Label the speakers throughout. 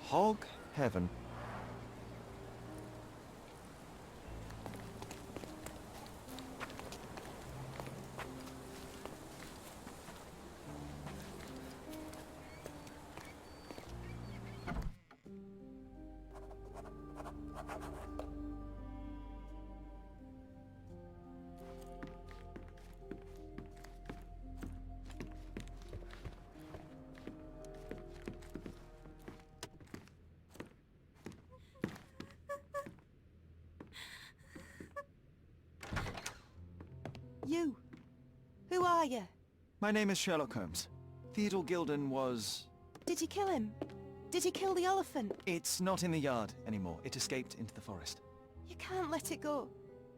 Speaker 1: Hog heaven.
Speaker 2: You. Who are you?
Speaker 1: My name is Sherlock Holmes. Theodore Gilden was...
Speaker 2: Did you kill him? Did you kill the elephant?
Speaker 1: It's not in the yard anymore. It escaped into the forest.
Speaker 2: You can't let it go.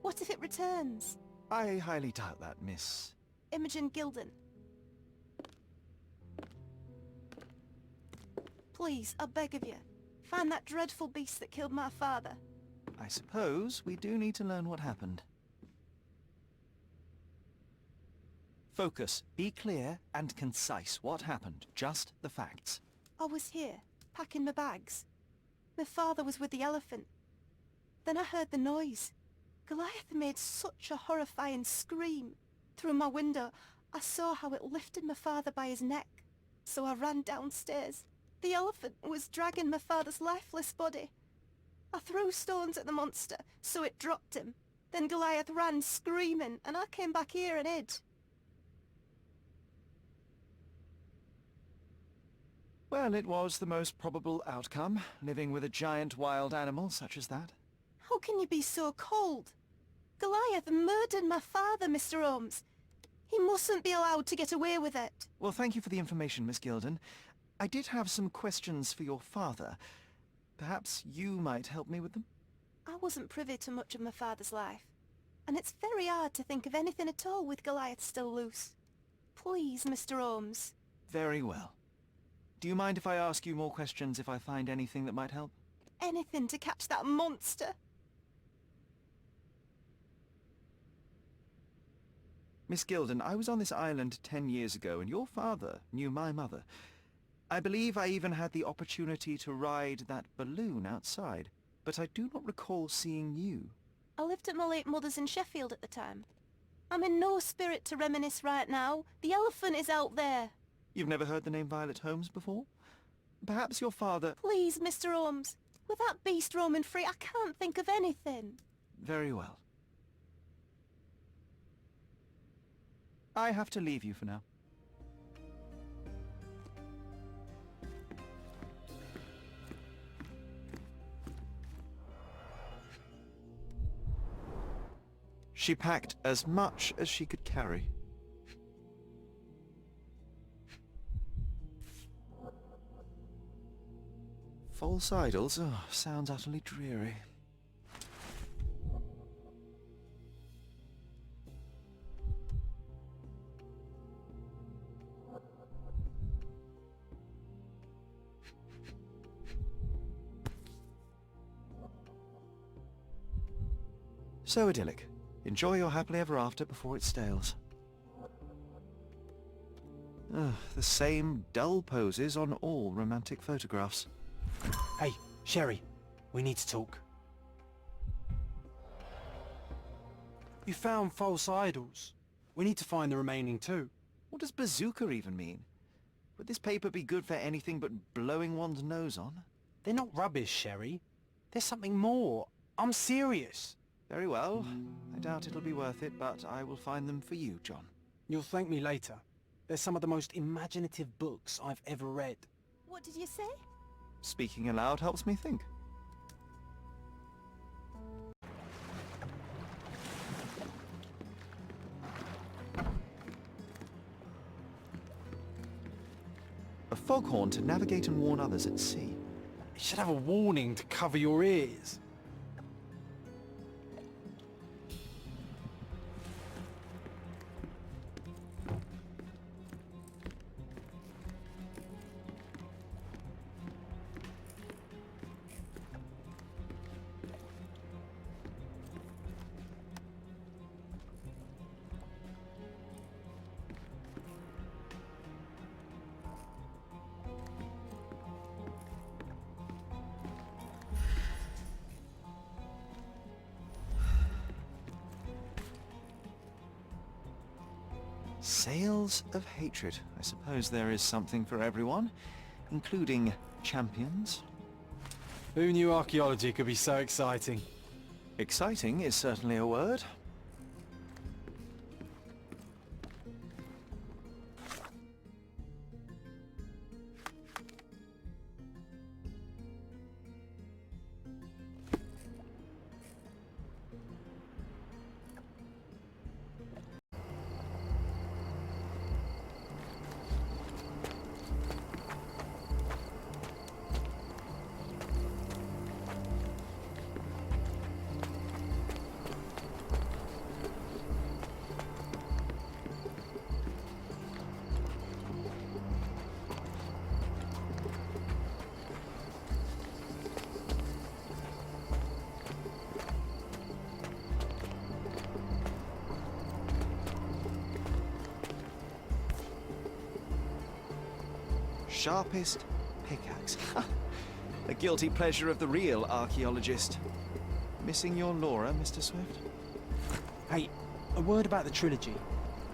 Speaker 2: What if it returns?
Speaker 1: I highly doubt that, Miss...
Speaker 2: Imogen Gilden. Please, I beg of you, find that dreadful beast that killed my father.
Speaker 1: I suppose we do need to learn what happened. Focus. Be clear and concise. What happened? Just the facts.
Speaker 2: I was here, packing my bags. My father was with the elephant. Then I heard the noise. Goliath made such a horrifying scream. Through my window, I saw how it lifted my father by his neck. So I ran downstairs. The elephant was dragging my father's lifeless body. I threw stones at the monster, so it dropped him. Then Goliath ran screaming, and I came back here and hid.
Speaker 1: Well, it was the most probable outcome, living with a giant wild animal such as that.
Speaker 2: How can you be so cold? Goliath murdered my father, Mr. Holmes. He mustn't be allowed to get away with it.
Speaker 1: Well, thank you for the information, Miss Gilden. I did have some questions for your father. Perhaps you might help me with them?
Speaker 2: I wasn't privy to much of my father's life, and it's very hard to think of anything at all with Goliath still loose. Please, Mr. Holmes.
Speaker 1: Very well. Do you mind if I ask you more questions if I find anything that might help?
Speaker 2: Anything to catch that monster.
Speaker 1: Miss Gilden, I was on this island 10 years ago, and your father knew my mother. I believe I even had the opportunity to ride that balloon outside, but I do not recall seeing you.
Speaker 2: I lived at my late mother's in Sheffield at the time. I'm in no spirit to reminisce right now. The elephant is out there.
Speaker 1: You've never heard the name Violet Holmes before? Perhaps your father...
Speaker 2: Please, Mr. Holmes. With that beast roaming free, I can't think of anything.
Speaker 1: Very well. I have to leave you for now. She packed as much as she could carry. False idols? Oh, sounds utterly dreary. So idyllic. Enjoy your happily ever after before it stales. Ugh, the same dull poses on all romantic photographs.
Speaker 3: Hey, Sherry, we need to talk. You found false idols. We need to find the remaining two.
Speaker 1: What does bazooka even mean? Would this paper be good for anything but blowing one's nose on?
Speaker 3: They're not rubbish, Sherry. There's something more. I'm serious.
Speaker 1: Very well. I doubt it'll be worth it, but I will find them for you, John.
Speaker 3: You'll thank me later. They're some of the most imaginative books I've ever read.
Speaker 2: What did you say?
Speaker 1: Speaking aloud helps me think. A foghorn to navigate and warn others at sea.
Speaker 3: It should have a warning to cover your ears.
Speaker 1: Sales of hatred. I suppose there is something for everyone, including champions.
Speaker 3: Who knew archaeology could be so exciting?
Speaker 1: Exciting is certainly a word. Sharpest pickaxe. The guilty pleasure of the real archaeologist. Missing your Laura, Mr. Swift?
Speaker 3: Hey, a word about the trilogy.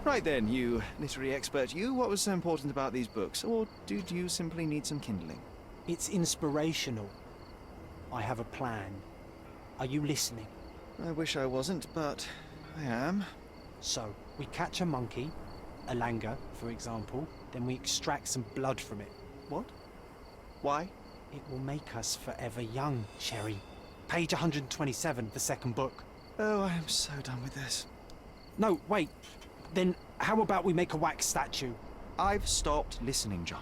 Speaker 1: Right then, you literary expert, what was so important about these books? Or did you simply need some kindling?
Speaker 3: It's inspirational. I have a plan. Are you listening?
Speaker 1: I wish I wasn't, but I am.
Speaker 3: So, we catch a monkey, a langur, for example, then we extract some blood from it.
Speaker 1: What? Why?
Speaker 3: It will make us forever young, Sherry. Page 127, the second book.
Speaker 1: Oh, I am so done with this.
Speaker 3: No, wait. Then how about we make a wax statue?
Speaker 1: I've stopped listening, John.